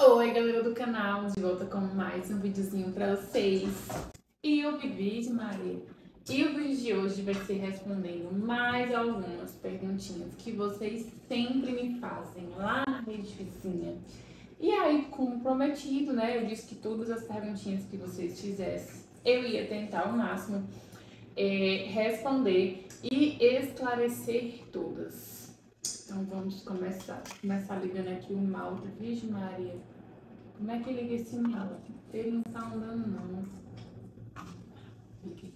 Oi, galera do canal, de volta com mais um videozinho pra vocês. E o vídeo, Maria? E o vídeo de hoje vai ser respondendo mais algumas perguntinhas que vocês sempre me fazem lá na rede vizinha. E aí, como prometido, né, eu disse que todas as perguntinhas que vocês fizessem, eu ia tentar ao máximo responder e esclarecer todas. Então vamos começar. Começar ligando aqui o mouse. Vixe Maria, como é que liga esse mouse? Ele não tá andando não. Aqui.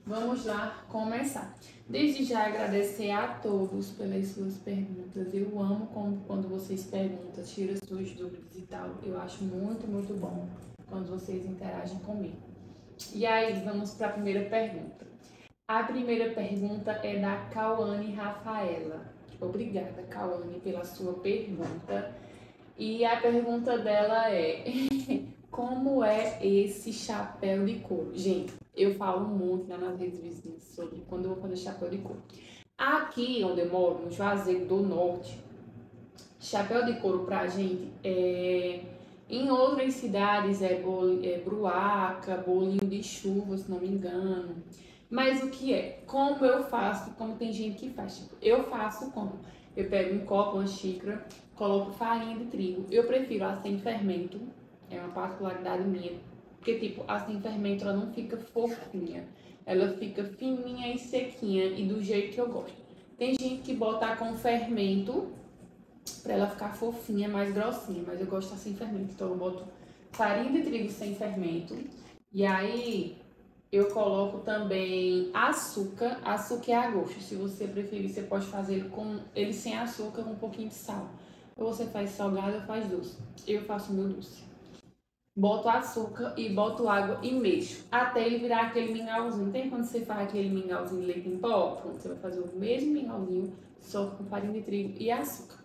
Vamos lá começar. Desde já agradecer a todos pelas suas perguntas. Eu amo quando vocês perguntam, tiram suas dúvidas e tal. Eu acho muito, muito bom quando vocês interagem comigo. E aí, vamos para a primeira pergunta. A primeira pergunta é da Cauane Rafaela. Obrigada, Cauane, pela sua pergunta. E a pergunta dela é: como é esse chapéu de couro? Gente, eu falo muito nas redes vizinhas sobre quando eu vou fazer chapéu de couro. Aqui onde eu moro, no Juazeiro do Norte, chapéu de couro pra gente em outras cidades é bruaca, bolinho de chuva, se não me engano. Mas o que é? Como eu faço, como tem gente que faz. Tipo, eu faço como? Eu pego um copo, uma xícara, coloco farinha de trigo. Eu prefiro a sem fermento, é uma particularidade minha. Porque, tipo, a sem fermento ela não fica fofinha. Ela fica fininha e sequinha e do jeito que eu gosto. Tem gente que bota com fermento pra ela ficar fofinha, mais grossinha. Mas eu gosto sem fermento. Então eu boto farinha de trigo sem fermento. E aí eu coloco também açúcar. Açúcar é a gosto. Se você preferir, você pode fazer ele sem açúcar com um pouquinho de sal. Ou você faz salgado ou faz doce. Eu faço meu doce. Boto açúcar e boto água e mexo. Até ele virar aquele mingauzinho. Tem quando você faz aquele mingauzinho de leite em pó? Pronto, você vai fazer o mesmo mingauzinho, só com farinha de trigo e açúcar.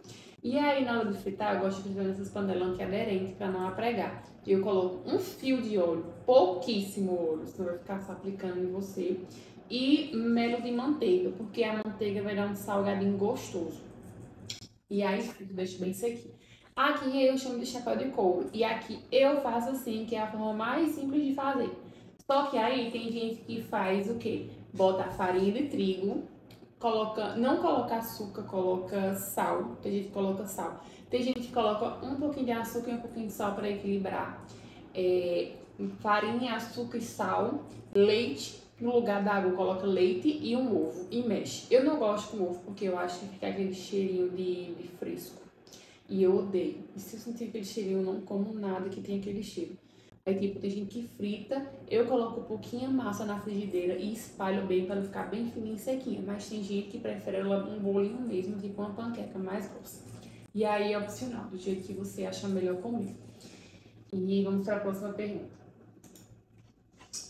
E aí, na hora de fritar, eu gosto de fritar nessas panelas que é aderente para não apregar. Eu coloco um fio de óleo, pouquíssimo óleo, senão vai ficar só aplicando em você. E melo de manteiga, porque a manteiga vai dar um salgadinho gostoso. E aí, deixo bem sequinho. Aqui eu chamo de chapéu de couro. E aqui eu faço assim, que é a forma mais simples de fazer. Só que aí tem gente que faz o quê? Bota a farinha de trigo, não coloca açúcar, coloca sal. Tem gente que coloca sal. Tem gente que coloca um pouquinho de açúcar e um pouquinho de sal para equilibrar. Farinha, açúcar e sal, leite. No lugar da água, coloca leite e um ovo e mexe. Eu não gosto com ovo porque eu acho que fica aquele cheirinho de fresco. E eu odeio. E se eu sentir aquele cheirinho, eu não como nada que tenha aquele cheiro. Aí, tipo, tem gente que frita, eu coloco um pouquinho a massa na frigideira e espalho bem para ela ficar bem fininha e sequinha. Mas tem gente que prefere ela um bolinho mesmo, tipo uma panqueca mais grossa. E aí é opcional, do jeito que você acha melhor comer. E vamos para a próxima pergunta.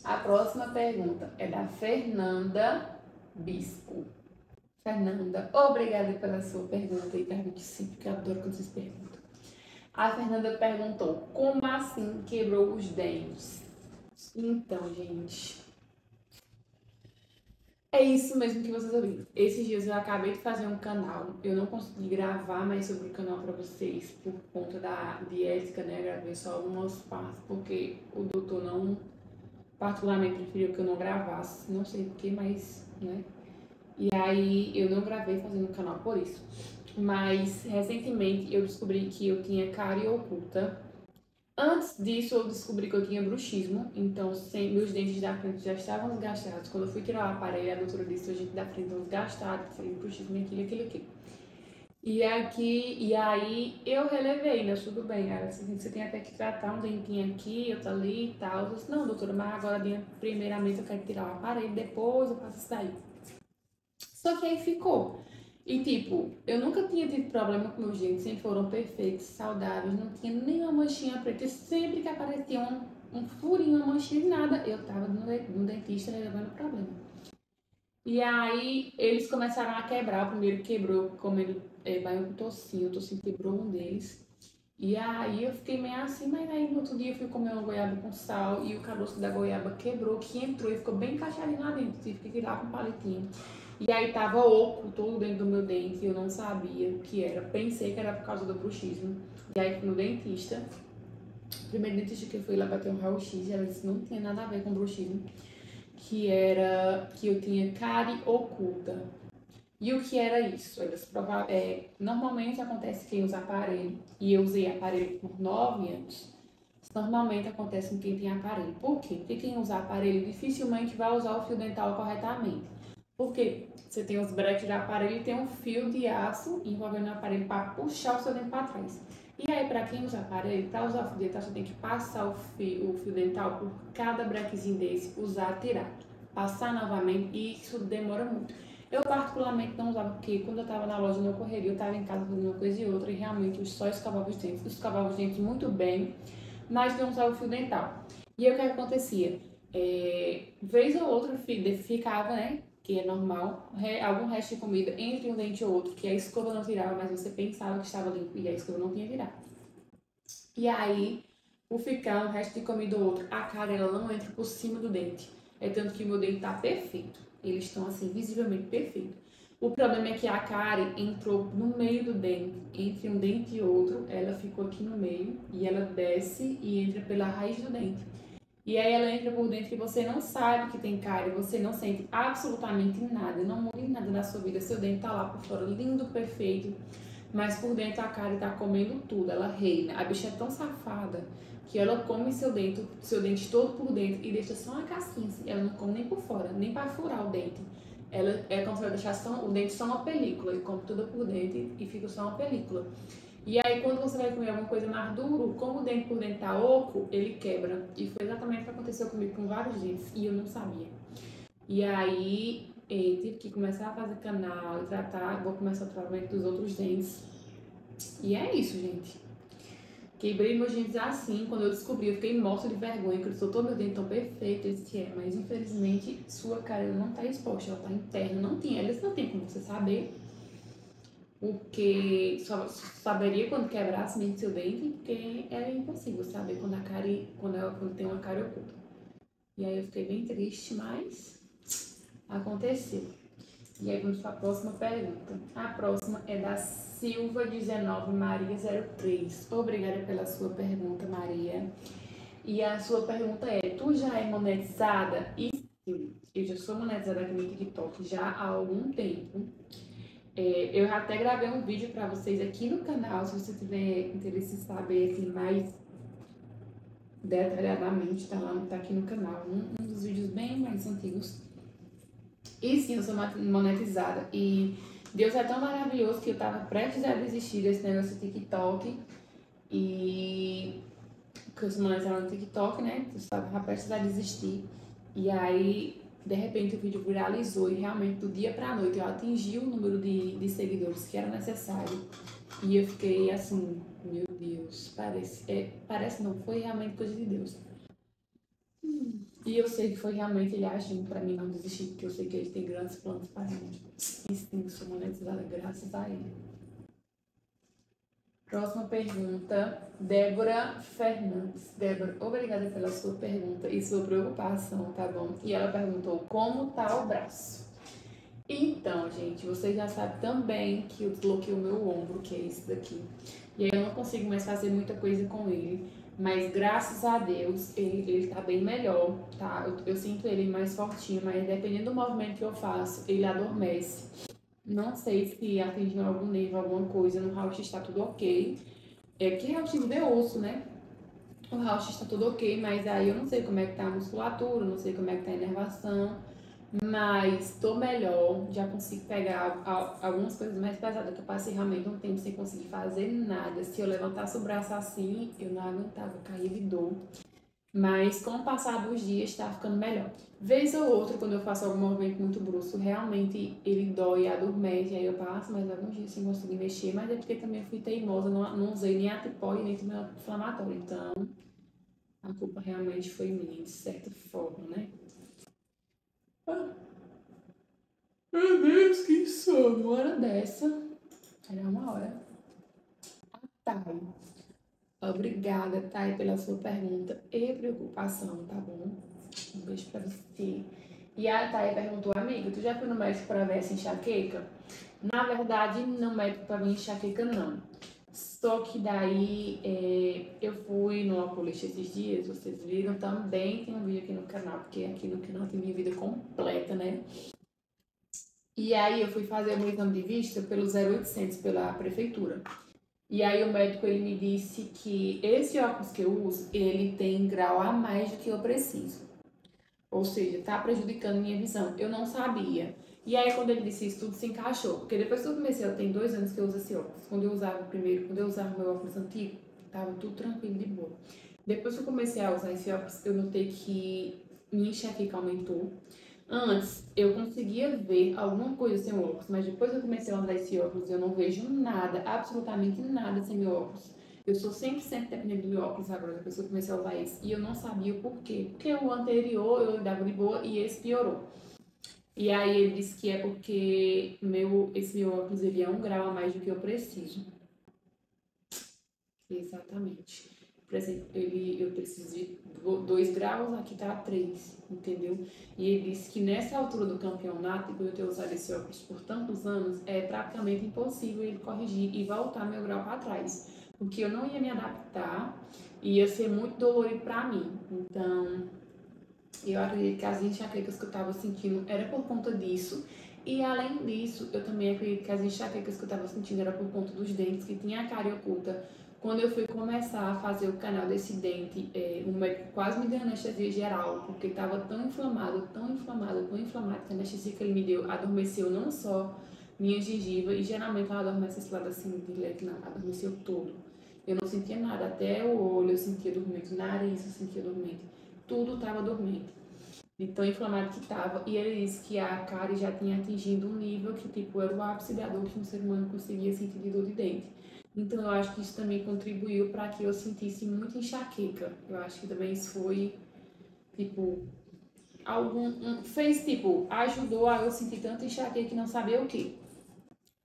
A próxima pergunta é da Fernanda Bispo. Fernanda, obrigada pela sua pergunta e pergunte sempre, que eu adoro quando vocês perguntam. A Fernanda perguntou, como assim quebrou os dentes? Então, gente, é isso mesmo que vocês ouviram. Esses dias eu acabei de fazer um canal, eu não consegui gravar mais sobre o canal para vocês por conta de ética, né? Eu gravei só algumas partes, porque o doutor não, particularmente, preferiu que eu não gravasse, não sei porquê, mas, né? E aí eu não gravei fazendo o canal por isso. Mas recentemente eu descobri que eu tinha cárie oculta. Antes disso eu descobri que eu tinha bruxismo, então meus dentes da frente já estavam desgastados. Quando eu fui tirar o aparelho, a doutora disse que os dentes da frente estão desgastados, falei bruxismo, aquilo. E aí eu relevei, né? Tudo bem, ela disse assim, você tem até que tratar um dentinho aqui, outro ali e tal. Eu disse, não, doutora, mas agora primeiramente eu quero tirar o aparelho, depois eu faço isso daí. Só que aí ficou. E tipo, eu nunca tinha tido problema com meus dentes, sempre foram perfeitos, saudáveis, não tinha nenhuma manchinha preta. E sempre que aparecia um furinho, uma manchinha de nada, eu tava no dentista resolvendo problema. E aí eles começaram a quebrar, o primeiro quebrou comendo baião com tocinho, o tocinho quebrou um deles. E aí eu fiquei meio assim, mas aí no outro dia eu fui comer uma goiaba com sal e o caroço da goiaba quebrou, que entrou e ficou bem encaixadinho lá dentro, tive que tirar com um palitinho. E aí tava oco todo dentro do meu dente e eu não sabia o que era. Pensei que era por causa do bruxismo. E aí fui no dentista. O primeiro dentista que eu fui lá bater um raio-x, ela disse que não tinha nada a ver com bruxismo. Que era que eu tinha cárie oculta. E o que era isso? Normalmente acontece quem usa aparelho, e eu usei aparelho por 9 anos. Normalmente acontece com quem tem aparelho. Por quê? Porque quem usa aparelho dificilmente vai usar o fio dental corretamente. Por quê? Você tem os breques do aparelho e tem um fio de aço envolvendo o aparelho para puxar o seu dente para trás. E aí, para quem usa aparelho, para usar o fio dental, você tem que passar o fio dental por cada brequezinho desse, usar, tirar. Passar novamente, e isso demora muito. Eu particularmente não usava, porque quando eu estava na loja não correria, eu estava em casa fazendo uma coisa e outra, e realmente eu só escovava os dentes. Eu escovava os dentes muito bem, mas não usava o fio dental. E aí o que acontecia? Vez ou outra ficava, né? Que é normal, algum resto de comida entre um dente e outro, que a escova não tirava, mas você pensava que estava limpo e a escova não tinha virado. E aí, por ficar um resto de comida ou outro, a cara ela não entra por cima do dente. É tanto que o meu dente tá perfeito. Eles estão assim, visivelmente perfeitos. O problema é que a cárie entrou no meio do dente, entre um dente e outro, ela ficou aqui no meio e ela desce e entra pela raiz do dente. E aí ela entra por dentro e você não sabe que tem cárie, você não sente absolutamente nada, não muda em nada na sua vida. Seu dente tá lá por fora, lindo, perfeito, mas por dentro a cárie tá comendo tudo, ela reina. A bicha é tão safada que ela come seu dente todo por dentro e deixa só uma casquinha, assim. Ela não come nem por fora, nem para furar o dente. Ela é como se ela deixasse o dente só uma película, e come tudo por dentro e fica só uma película. E aí, quando você vai comer alguma coisa mais duro, como o dente por dentro tá oco, ele quebra. E foi exatamente o que aconteceu comigo com vários dentes, e eu não sabia. E aí, tive que começar a fazer canal e tratar, vou começar o tratamento dos outros dentes. E é isso, gente. Quebrei meus dentes assim, quando eu descobri, eu fiquei morta de vergonha, que eu soltou meu dente tão perfeito, eu disse, mas infelizmente sua cara não tá exposta, ela tá interna, não tem, eles não tem como você saber, porque só saberia quando quebrasse mesmo seu dente, porque é impossível saber quando quando tem uma cárie oculta. E aí eu fiquei bem triste, mas aconteceu. E aí vamos para a próxima pergunta. A próxima é da Silva19 Maria 03. Obrigada pela sua pergunta, Maria. E a sua pergunta é: tu já é monetizada? E sim, eu já sou monetizada aqui no TikTok já há algum tempo. Eu já até gravei um vídeo para vocês aqui no canal, se você tiver interesse em saber assim, mais detalhadamente, tá lá, tá aqui no canal. Um dos vídeos bem mais antigos. E sim, eu sou monetizada. E Deus é tão maravilhoso que eu tava prestes a desistir desse negócio de TikTok. E que eu sou monetizada no TikTok, né? Eu estava prestes a desistir. E aí, de repente, o vídeo viralizou e realmente, do dia pra noite, eu atingi o número de seguidores que era necessário. E eu fiquei assim, meu Deus, parece não, foi realmente coisa de Deus. E eu sei que foi realmente ele agindo pra mim não desistir, porque eu sei que ele tem grandes planos para mim. E sim, sou monetizada graças a ele. Próxima pergunta, Débora Fernandes. Débora, obrigada pela sua pergunta e sua preocupação, tá bom? E ela perguntou como tá o braço. Então, gente, vocês já sabem também que eu desloquei o meu ombro, que é esse daqui. E aí eu não consigo mais fazer muita coisa com ele. Mas graças a Deus, ele tá bem melhor, tá? Eu sinto ele mais fortinho, mas dependendo do movimento que eu faço, ele adormece. Não sei se atingiu algum nervo, alguma coisa. No raio-x está tudo ok. Que raio-x vê osso, né? O raio-x está tudo ok, mas aí eu não sei como é que tá a musculatura, não sei como é que tá a inervação. Mas tô melhor, já consigo pegar algumas coisas mais pesadas, que eu passei realmente um tempo sem conseguir fazer nada. Se eu levantasse o braço assim, eu não aguentava, caía de dor. Mas com o passar dos dias tá ficando melhor. Vez ou outra, quando eu faço algum movimento muito brusco, realmente ele dói, adormece, aí eu passo mais alguns dias sem conseguir mexer, mas é porque também eu fui teimosa, não usei nem antipó e nem tomei anti-inflamatório. Então, a culpa realmente foi minha, de certa forma, né? Meu Deus, que sono! Uma hora dessa. Era uma hora. Thay, obrigada, Thay, pela sua pergunta e preocupação, tá bom? Um beijo pra você. E a Thay perguntou, amiga, tu já foi no médico para ver essa enxaqueca? Na verdade, no médico para ver enxaqueca, não. Só que daí eu fui no oculista esses dias, vocês viram, também tem um vídeo aqui no canal, porque aqui no canal tem minha vida completa, né? E aí eu fui fazer o meu exame de vista pelo 0800, pela prefeitura. E aí o médico ele me disse que esse óculos que eu uso, ele tem grau a mais do que eu preciso. Ou seja, tá prejudicando minha visão. Eu não sabia. E aí quando ele disse isso, tudo se encaixou. Porque depois que eu comecei, tem 2 anos que eu uso esse óculos. Quando eu usava o primeiro, quando eu usava o meu óculos antigo, tava tudo tranquilo, de boa. Depois que eu comecei a usar esse óculos, eu notei que minha enxaqueca aumentou. Antes, eu conseguia ver alguma coisa sem o óculos, mas depois que eu comecei a usar esse óculos, eu não vejo nada, absolutamente nada sem meu óculos. Eu sou 100% dependente do meu óculos agora, depois que eu comecei a usar esse. E eu não sabia o porquê. Porque o anterior eu andava de boa e esse piorou. E aí ele disse que é porque esse meu óculos ele é 1 grau a mais do que eu preciso. Exatamente. Por exemplo, eu preciso de 2 graus, aqui tá 3, entendeu? E ele disse que nessa altura do campeonato, depois de eu ter usado esse óculos por tantos anos, é praticamente impossível ele corrigir e voltar meu grau para trás. Porque eu não ia me adaptar e ia ser muito dolorido para mim. Então, eu acredito que as enxaquecas que eu estava sentindo era por conta disso. E além disso, eu também acredito que as enxaquecas que eu estava sentindo era por conta dos dentes, que tinha a cárie oculta. Quando eu fui começar a fazer o canal desse dente, o médico quase me deu anestesia geral, porque estava tão inflamado, que a anestesia que ele me deu adormeceu não só minha gengiva, e geralmente ela adormece esse lado assim, de leque, não, adormeceu todo. Eu não sentia nada, até o olho eu sentia dormente, o nariz eu sentia dormente, tudo estava dormente, de tão inflamado que estava. E ele disse que a cárie já tinha atingido um nível que, tipo, era o ápice da dor que um ser humano conseguia sentir de dor de dente. Então, eu acho que isso também contribuiu para que eu sentisse muita enxaqueca. Eu acho que também isso foi, tipo, fez, tipo, ajudou a eu sentir tanta enxaqueca que não sabia o que.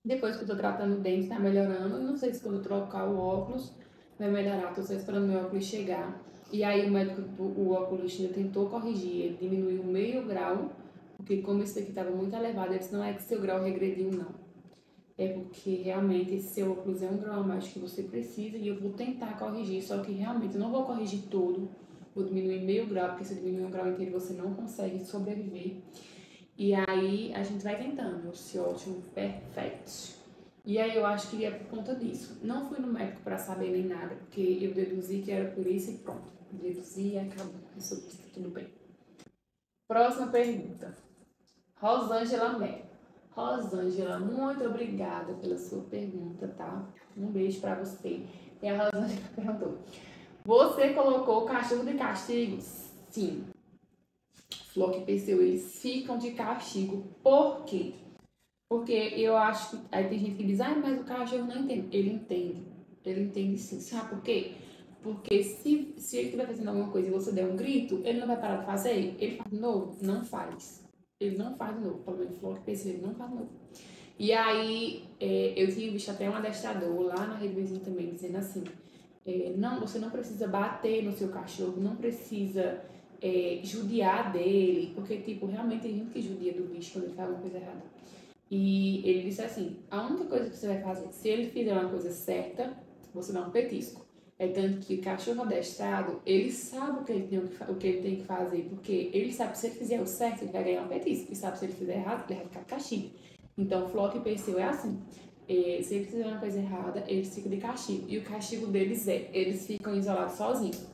Depois que eu tô tratando o dente, tá melhorando. Não sei se quando eu trocar o óculos vai melhorar. Tô só esperando meu óculos chegar. E aí o médico, o oculista tentou corrigir, ele diminuiu meio grau, porque como isso aqui estava muito elevado, ele disse, não é que seu grau regrediu, não. É porque realmente esse seu óculos é 1 grau a mais que você precisa e eu vou tentar corrigir, só que realmente eu não vou corrigir todo, vou diminuir meio grau, porque se eu diminuir 1 grau inteiro você não consegue sobreviver. E aí a gente vai tentando, esse ótimo, perfeito. E aí eu acho que é por conta disso. Não fui no médico para saber nem nada, porque eu deduzi que era por isso e pronto. Deduzi e acabou. Isso tudo bem. Próxima pergunta. Rosângela Melo. Rosângela, muito obrigada pela sua pergunta, tá? Um beijo para você. E a Rosângela perguntou: você colocou o cachorro de castigo? Sim. Flock e Perseu, eles ficam de castigo. Por quê? Porque eu acho que. Aí tem gente que diz, mas o cachorro não entende. Ele entende. Ele entende sim. Sabe por quê? Porque se ele estiver fazendo alguma coisa e você der um grito, ele não vai parar de fazer. Ele faz de novo? Não faz. Ele não faz de novo. Pelo menos Flock e Perseu, ele não faz de novo. E aí, eu tinha visto até um adestrador lá na rede vizinha também, dizendo assim, não, você não precisa bater no seu cachorro, não precisa judiar dele, porque, tipo, realmente tem gente que judia do bicho quando ele faz uma coisa errada. E ele disse assim, a única coisa que você vai fazer, se ele fizer uma coisa certa, você dá um petisco. É tanto que o cachorro adestrado, ele sabe o que ele tem que fazer, porque ele sabe que se ele fizer o certo, ele vai ganhar um petisco, e sabe se ele fizer errado, ele vai ficar castigo. Então, Flock e Perseu é assim. Se eles fizerem uma coisa errada, eles ficam de castigo. E o castigo deles eles ficam isolados sozinhos.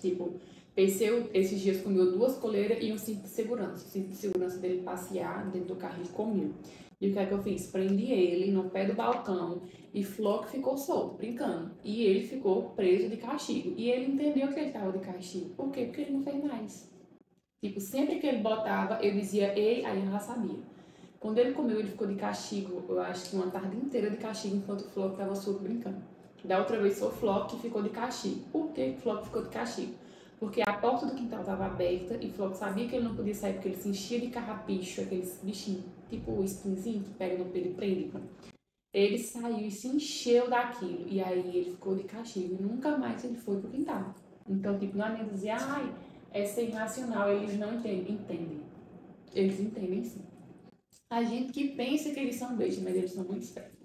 Tipo, Perseu esses dias comeu 2 coleiras e um cinto de segurança. O cinto de segurança dele passear dentro do carro, ele comeu. E o que é que eu fiz? Prendi ele no pé do balcão e Flock ficou solto, brincando. E ele ficou preso de castigo. E ele entendeu que ele estava de castigo. Por quê? Porque ele não fez mais. Tipo, sempre que ele botava, eu dizia, ei, aí ela sabia. Quando ele comeu, ele ficou de castigo, eu acho que uma tarde inteira de castigo, enquanto o Flock estava solto brincando. Da outra vez foi o Flock que ficou de castigo. Por que o Flock ficou de castigo? Porque a porta do quintal estava aberta e o Flock sabia que ele não podia sair porque ele se enchia de carrapicho, aqueles bichinhos, tipo o espinzinho que pega no pelo e prende. Ele saiu e se encheu daquilo. E aí ele ficou de castigo e nunca mais ele foi pro quintal. Então, tipo, não é nem dizer, é ser irracional, eles não entendem. Entendem. Eles entendem sim. A gente que pensa que eles são bestas, mas eles são muito espertos.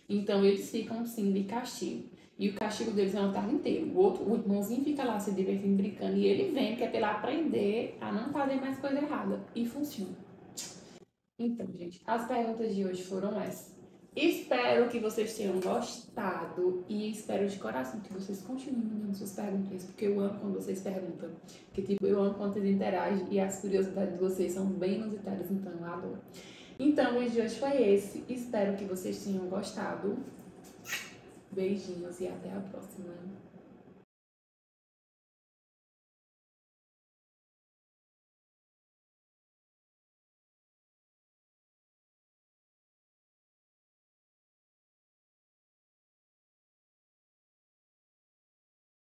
Então eles ficam sim de castigo. E o castigo deles é uma tarde inteira. O irmãozinho fica lá se divertindo, brincando, e ele vem, que é pra ele aprender a não fazer mais coisa errada. E funciona. Então, gente, as perguntas de hoje foram essas. Espero que vocês tenham gostado e espero de coração que vocês continuem mandando suas perguntas, porque eu amo quando vocês perguntam. Porque, tipo, eu amo quando vocês interagem e as curiosidades de vocês são bem inusitadas, então eu adoro. Então, o vídeo de hoje foi esse. Espero que vocês tenham gostado. Beijinhos e até a próxima.